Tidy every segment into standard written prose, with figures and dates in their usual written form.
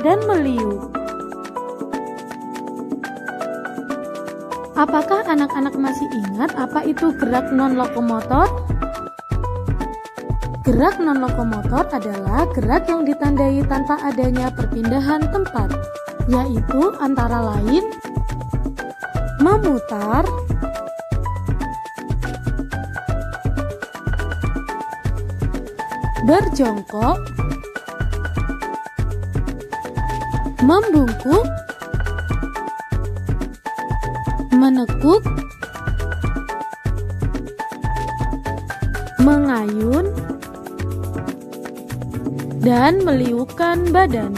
dan meliuk. Apakah anak-anak masih ingat apa itu gerak non-lokomotor? Gerak non-lokomotor adalah gerak yang ditandai tanpa adanya perpindahan tempat, yaitu antara lain memutar, berjongkok, membungkuk, menekuk, mengayun, dan meliukkan badan.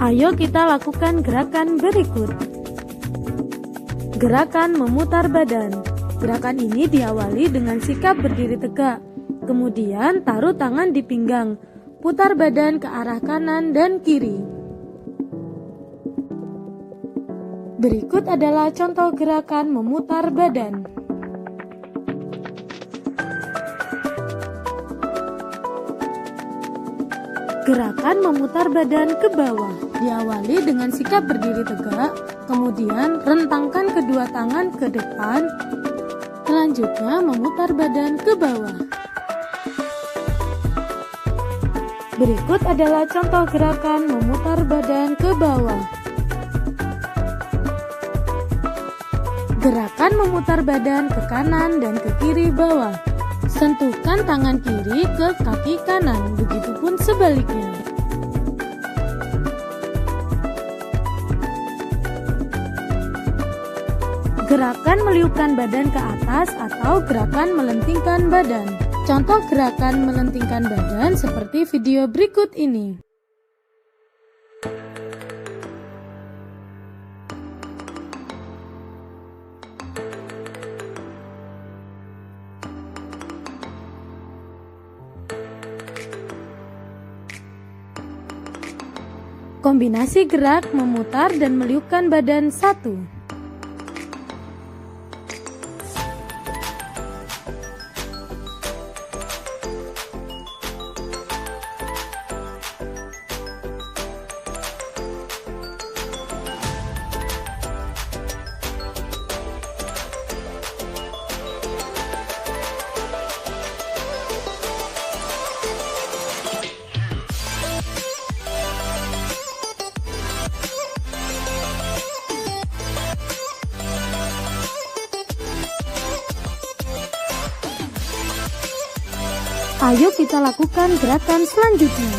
Ayo kita lakukan gerakan berikut. Gerakan memutar badan. Gerakan ini diawali dengan sikap berdiri tegak. Kemudian taruh tangan di pinggang. Putar badan ke arah kanan dan kiri. Berikut adalah contoh gerakan memutar badan. Gerakan memutar badan ke bawah diawali dengan sikap berdiri tegak, kemudian rentangkan kedua tangan ke depan, selanjutnya memutar badan ke bawah. Berikut adalah contoh gerakan memutar badan ke bawah. Gerakan memutar badan ke kanan dan ke kiri bawah. Sentuhkan tangan kiri ke kaki kanan, begitupun sebaliknya. Gerakan meliukkan badan ke atas atau gerakan melentingkan badan. Contoh gerakan melentingkan badan seperti video berikut ini. Kombinasi gerak memutar dan meliukkan badan 1. Ayo kita lakukan gerakan selanjutnya.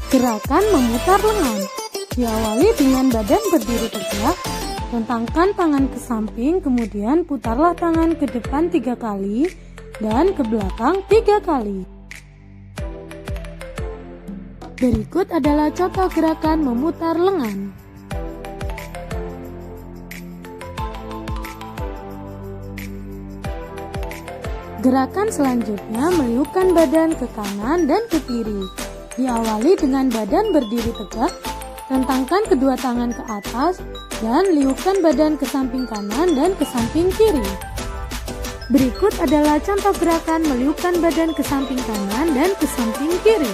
Gerakan memutar lengan. Diawali dengan badan berdiri tegak, rentangkan tangan ke samping, kemudian putarlah tangan ke depan 3 kali dan ke belakang 3 kali. Berikut adalah contoh gerakan memutar lengan. Gerakan selanjutnya meliukkan badan ke kanan dan ke kiri. Diawali dengan badan berdiri tegak, rentangkan kedua tangan ke atas, dan liukkan badan ke samping kanan dan ke samping kiri. Berikut adalah contoh gerakan meliukkan badan ke samping kanan dan ke samping kiri.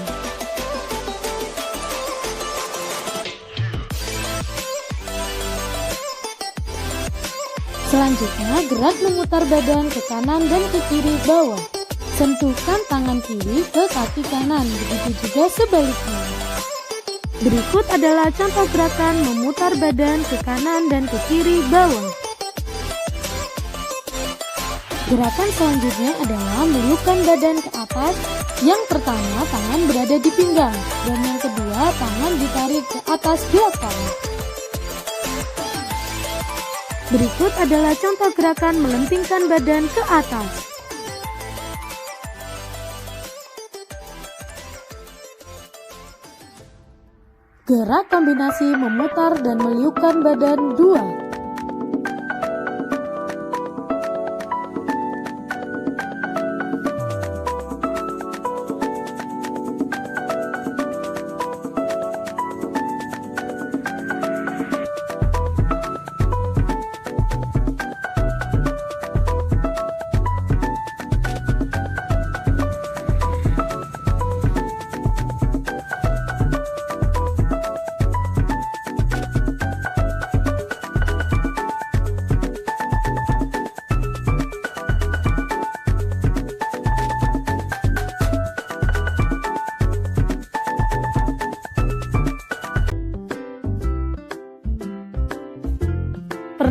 Selanjutnya, gerak memutar badan ke kanan dan ke kiri bawah. Sentuhkan tangan kiri ke kaki kanan, begitu juga sebaliknya. Berikut adalah contoh gerakan memutar badan ke kanan dan ke kiri bawah. Gerakan selanjutnya adalah meliukkan badan ke atas. Yang pertama, tangan berada di pinggang, dan yang kedua, tangan ditarik ke atas belakang. Berikut adalah contoh gerakan melentingkan badan ke atas. Gerak kombinasi memutar dan meliukkan badan 2.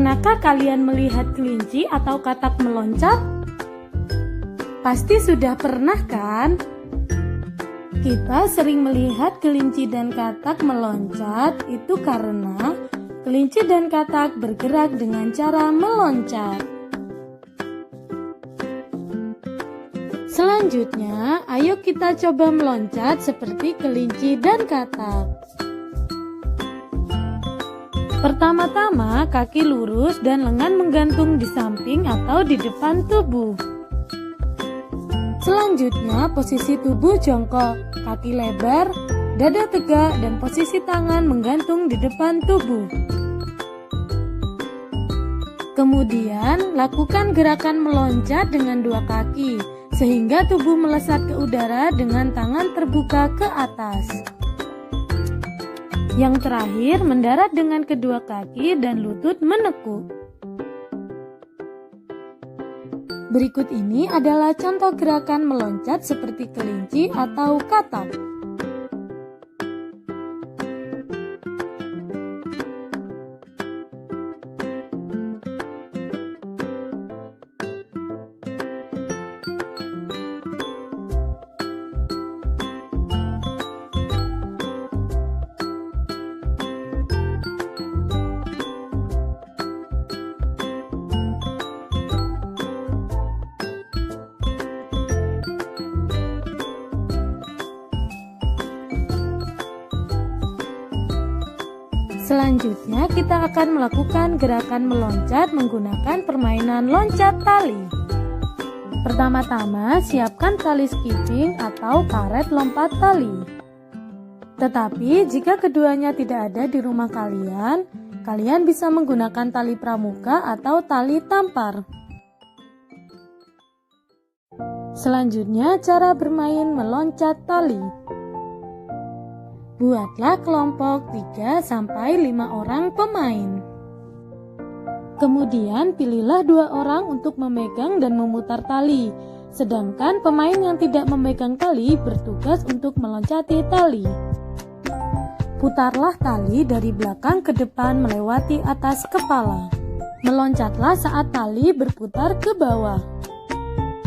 Pernahkah kalian melihat kelinci atau katak meloncat? Pasti sudah pernah kan? Kita sering melihat kelinci dan katak meloncat itu karena kelinci dan katak bergerak dengan cara meloncat. Selanjutnya, ayo kita coba meloncat seperti kelinci dan katak. Pertama-tama, kaki lurus dan lengan menggantung di samping atau di depan tubuh. Selanjutnya, posisi tubuh jongkok, kaki lebar, dada tegak, dan posisi tangan menggantung di depan tubuh. Kemudian, lakukan gerakan meloncat dengan dua kaki, sehingga tubuh melesat ke udara dengan tangan terbuka ke atas. Yang terakhir, mendarat dengan kedua kaki dan lutut menekuk. Berikut ini adalah contoh gerakan meloncat seperti kelinci atau katak. Selanjutnya, kita akan melakukan gerakan meloncat menggunakan permainan loncat tali. Pertama-tama, siapkan tali skipping atau karet lompat tali. Tetapi, jika keduanya tidak ada di rumah kalian, kalian bisa menggunakan tali pramuka atau tali tampar. Selanjutnya, cara bermain meloncat tali. Buatlah kelompok 3-5 orang pemain. Kemudian pilihlah 2 orang untuk memegang dan memutar tali, sedangkan pemain yang tidak memegang tali bertugas untuk meloncati tali. Putarlah tali dari belakang ke depan melewati atas kepala. Meloncatlah saat tali berputar ke bawah.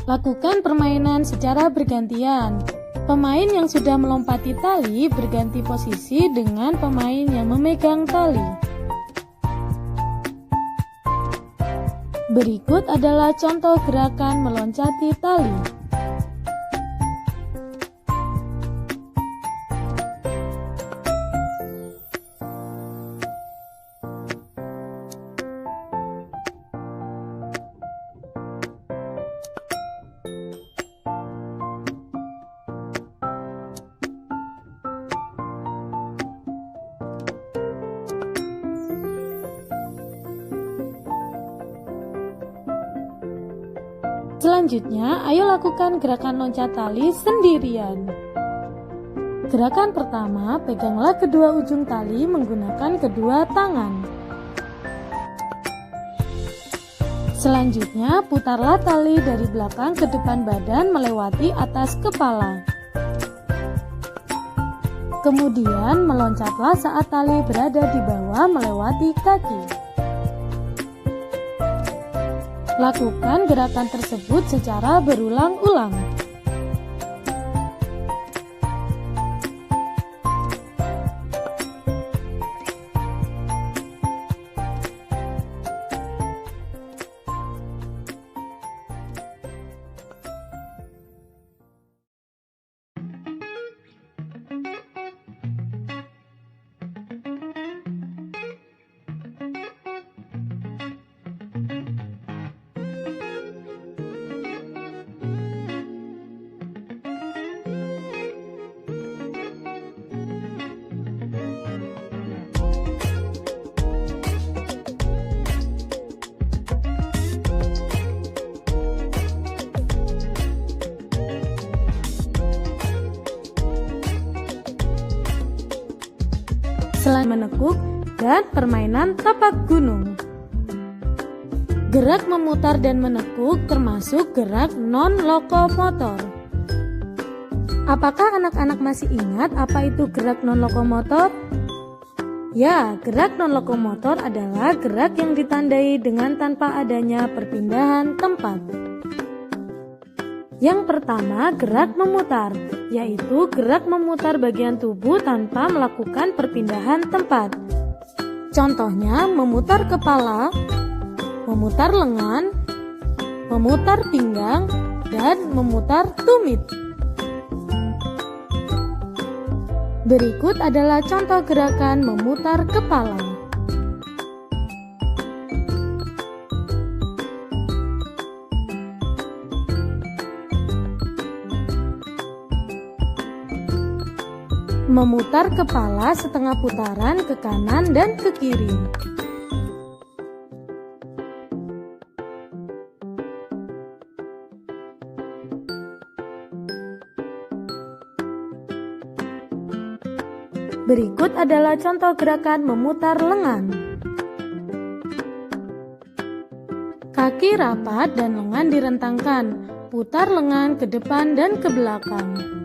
Lakukan permainan secara bergantian. Pemain yang sudah melompati tali berganti posisi dengan pemain yang memegang tali. Berikut adalah contoh gerakan meloncati tali. Selanjutnya, ayo lakukan gerakan loncat tali sendirian. Gerakan pertama, peganglah kedua ujung tali menggunakan kedua tangan. Selanjutnya, putarlah tali dari belakang ke depan badan melewati atas kepala. Kemudian, meloncatlah saat tali berada di bawah melewati kaki. Lakukan gerakan tersebut secara berulang-ulang. Selain menekuk dan permainan tapak gunung. Gerak memutar dan menekuk termasuk gerak non-lokomotor. Apakah anak-anak masih ingat apa itu gerak non-lokomotor? Ya, gerak non-lokomotor adalah gerak yang ditandai dengan tanpa adanya perpindahan tempat. Yang pertama, gerak memutar, yaitu gerak memutar bagian tubuh tanpa melakukan perpindahan tempat. Contohnya, memutar kepala, memutar lengan, memutar pinggang, dan memutar tumit. Berikut adalah contoh gerakan memutar kepala. Memutar kepala setengah putaran ke kanan dan ke kiri. Berikut adalah contoh gerakan memutar lengan. Kaki rapat dan lengan direntangkan. Putar lengan ke depan dan ke belakang.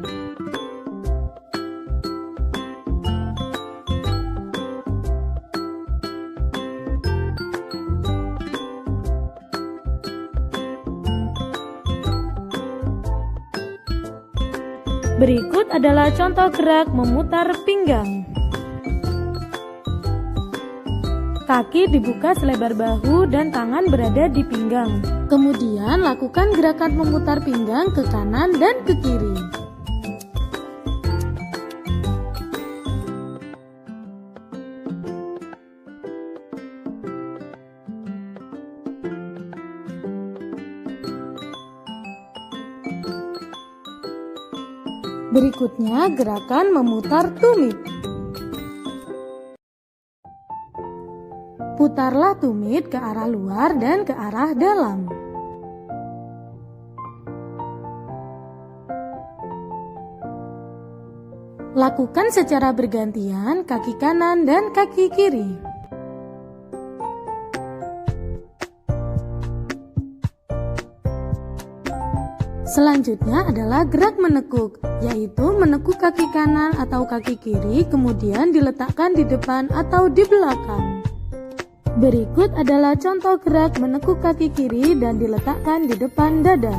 Berikut adalah contoh gerak memutar pinggang. Kaki dibuka selebar bahu dan tangan berada di pinggang. Kemudian lakukan gerakan memutar pinggang ke kanan dan ke kiri. Berikutnya gerakan memutar tumit. Putarlah tumit ke arah luar dan ke arah dalam. Lakukan secara bergantian kaki kanan dan kaki kiri. Selanjutnya adalah gerak menekuk, yaitu menekuk kaki kanan atau kaki kiri kemudian diletakkan di depan atau di belakang. Berikut adalah contoh gerak menekuk kaki kiri dan diletakkan di depan dada.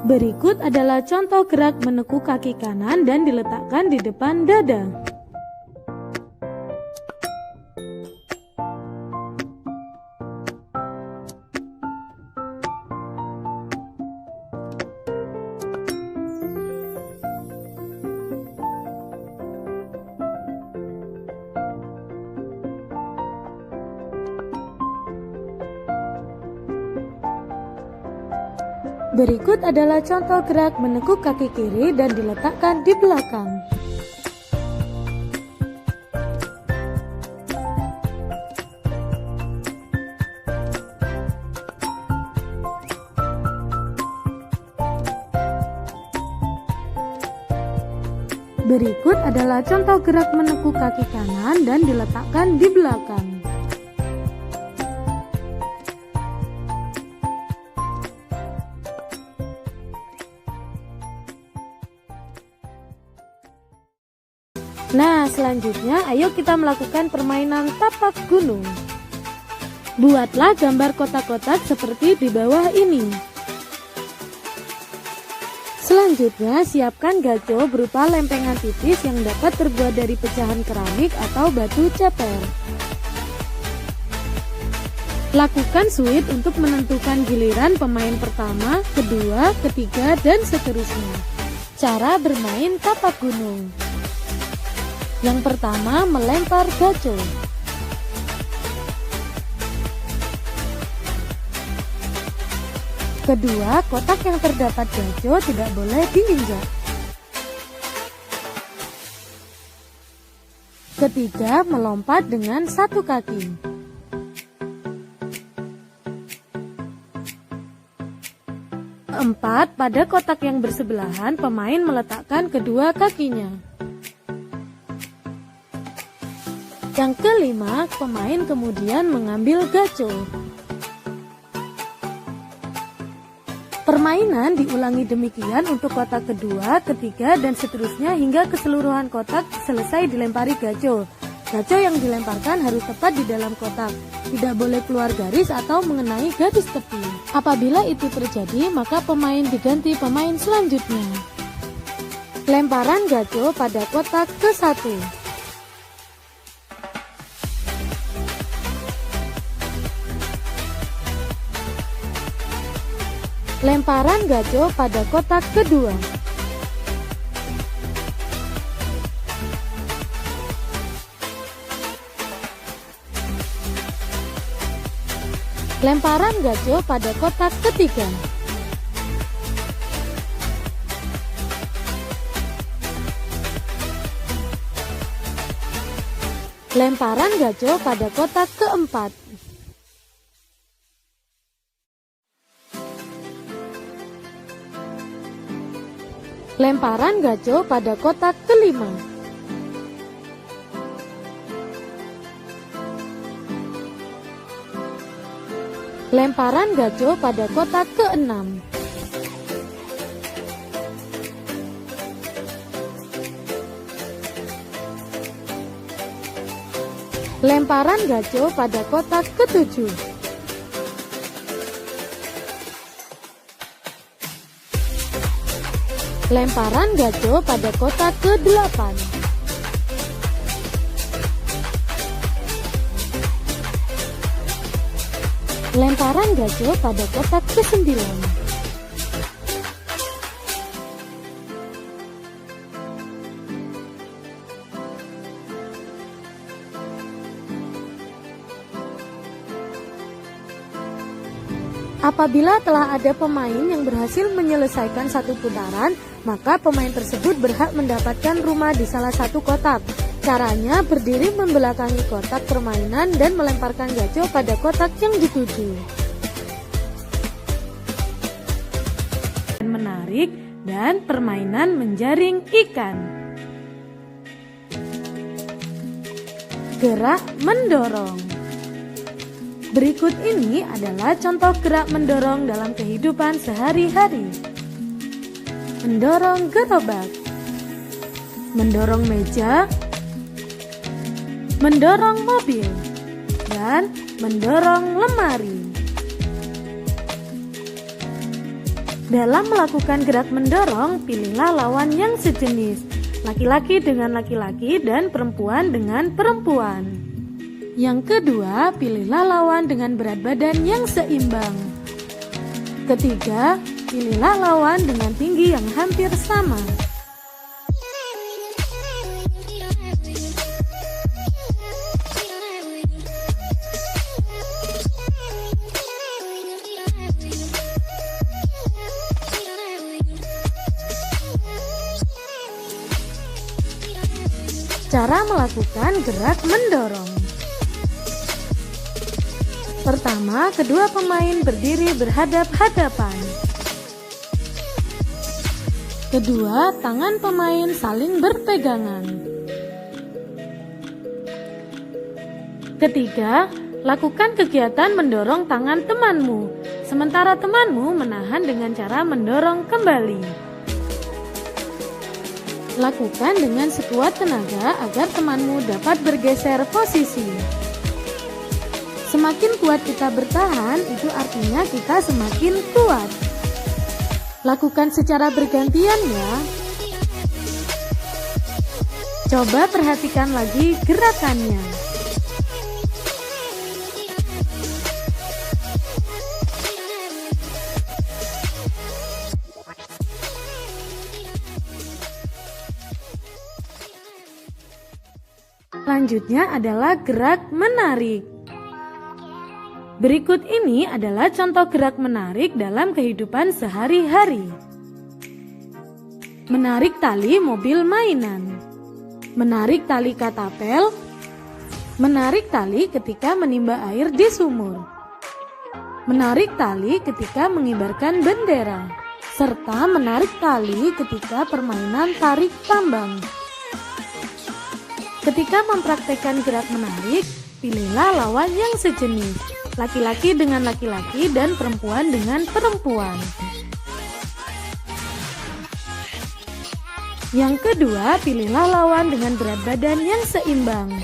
Berikut adalah contoh gerak menekuk kaki kanan dan diletakkan di depan dada. Berikut adalah contoh gerak menekuk kaki kiri dan diletakkan di belakang. Berikut adalah contoh gerak menekuk kaki kanan dan diletakkan di belakang. Nah, selanjutnya ayo kita melakukan permainan tapak gunung. Buatlah gambar kotak-kotak seperti di bawah ini. Selanjutnya, siapkan gaco berupa lempengan tipis yang dapat terbuat dari pecahan keramik atau batu ceper. Lakukan sweep untuk menentukan giliran pemain pertama, kedua, ketiga, dan seterusnya. Cara bermain tapak gunung. Yang pertama, melempar gaco. Kedua, kotak yang terdapat gaco tidak boleh diinjak. Ketiga, melompat dengan satu kaki. Keempat, pada kotak yang bersebelahan, pemain meletakkan kedua kakinya. Yang kelima, pemain kemudian mengambil gaco. Permainan diulangi demikian untuk kotak kedua, ketiga, dan seterusnya hingga keseluruhan kotak selesai dilempari gaco. Gaco yang dilemparkan harus tepat di dalam kotak, tidak boleh keluar garis atau mengenai garis tepi. Apabila itu terjadi, maka pemain diganti pemain selanjutnya. Lemparan gaco pada kotak ke-1. Lemparan gaco pada kotak kedua. Lemparan gaco pada kotak ketiga. Lemparan gaco pada kotak keempat. Lemparan gaco pada kotak kelima. Lemparan gaco pada kotak keenam. Lemparan gaco pada kotak ketujuh. Lemparan gaco pada kotak ke-8. Lemparan gaco pada kotak ke-9. Apabila telah ada pemain yang berhasil menyelesaikan satu putaran, maka pemain tersebut berhak mendapatkan rumah di salah satu kotak. Caranya berdiri membelakangi kotak permainan dan melemparkan gaco pada kotak yang dituju. Menarik dan permainan menjaring ikan. Gerak mendorong. Berikut ini adalah contoh gerak mendorong dalam kehidupan sehari-hari. Mendorong gerobak, mendorong meja, mendorong mobil, dan mendorong lemari. Dalam melakukan gerak mendorong, pilihlah lawan yang sejenis, laki-laki dengan laki-laki dan perempuan dengan perempuan. Yang kedua, pilihlah lawan dengan berat badan yang seimbang. Ketiga, pilihlah lawan dengan tinggi yang hampir sama. Cara melakukan gerak mendorong. Pertama, kedua pemain berdiri berhadap-hadapan. Kedua, tangan pemain saling berpegangan. Ketiga, lakukan kegiatan mendorong tangan temanmu, sementara temanmu menahan dengan cara mendorong kembali. Lakukan dengan sekuat tenaga agar temanmu dapat bergeser posisi. Semakin kuat kita bertahan, itu artinya kita semakin kuat. Lakukan secara bergantian ya. Coba perhatikan lagi gerakannya. Selanjutnya adalah gerak menarik. Berikut ini adalah contoh gerak menarik dalam kehidupan sehari-hari. Menarik tali mobil mainan. Menarik tali katapel. Menarik tali ketika menimba air di sumur. Menarik tali ketika mengibarkan bendera. Serta menarik tali ketika permainan tarik tambang. Ketika mempraktekkan gerak menarik, pilihlah lawan yang sejenis, laki-laki dengan laki-laki dan perempuan dengan perempuan. Yang kedua, pilihlah lawan dengan berat badan yang seimbang.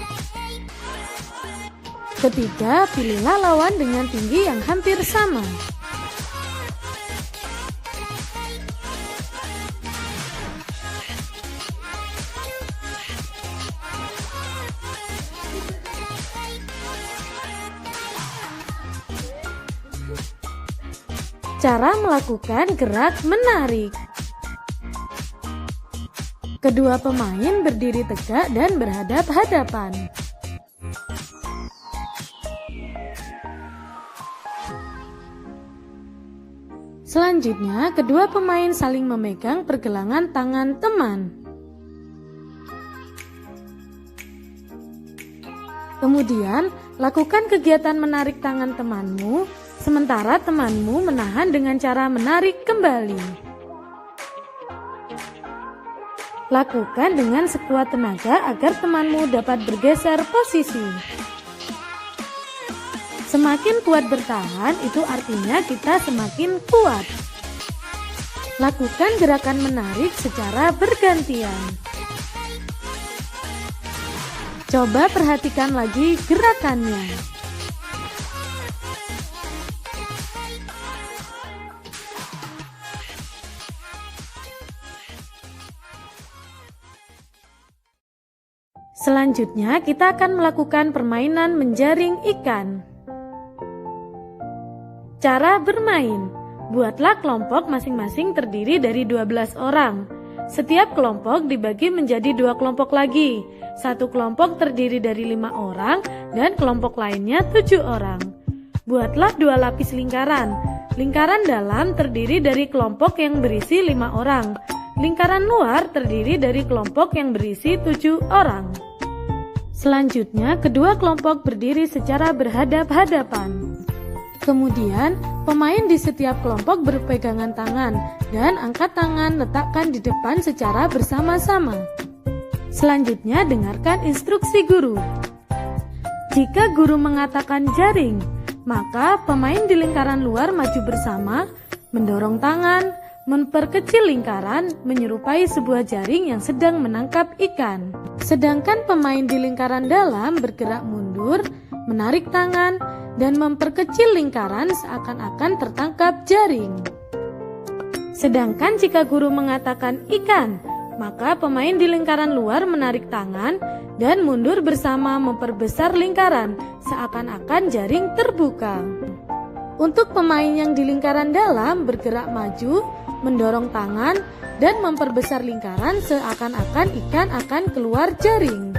Ketiga, pilihlah lawan dengan tinggi yang hampir sama. Cara melakukan gerak menarik. Kedua pemain berdiri tegak dan berhadap-hadapan. Selanjutnya, kedua pemain saling memegang pergelangan tangan teman. Kemudian, lakukan kegiatan menarik tangan temanmu, sementara temanmu menahan dengan cara menarik kembali. Lakukan dengan sekuat tenaga agar temanmu dapat bergeser posisi. Semakin kuat bertahan, itu artinya kita semakin kuat. Lakukan gerakan menarik secara bergantian. Coba perhatikan lagi gerakannya. Selanjutnya, kita akan melakukan permainan menjaring ikan. Cara bermain: buatlah kelompok masing-masing terdiri dari 12 orang. Setiap kelompok dibagi menjadi 2 kelompok lagi. Satu kelompok terdiri dari 5 orang dan kelompok lainnya 7 orang. Buatlah 2 lapis lingkaran. Lingkaran dalam terdiri dari kelompok yang berisi 5 orang. Lingkaran luar terdiri dari kelompok yang berisi 7 orang. Selanjutnya, kedua kelompok berdiri secara berhadap-hadapan. Kemudian, pemain di setiap kelompok berpegangan tangan dan angkat tangan letakkan di depan secara bersama-sama. Selanjutnya, dengarkan instruksi guru. Jika guru mengatakan jaring, maka pemain di lingkaran luar maju bersama, mendorong tangan, memperkecil lingkaran, menyerupai sebuah jaring yang sedang menangkap ikan. Sedangkan pemain di lingkaran dalam bergerak mundur, menarik tangan, dan memperkecil lingkaran seakan-akan tertangkap jaring. Sedangkan jika guru mengatakan ikan, maka pemain di lingkaran luar menarik tangan dan mundur bersama memperbesar lingkaran, seakan-akan jaring terbuka. Untuk pemain yang di lingkaran dalam bergerak maju, mendorong tangan, dan memperbesar lingkaran seakan-akan ikan akan keluar jaring.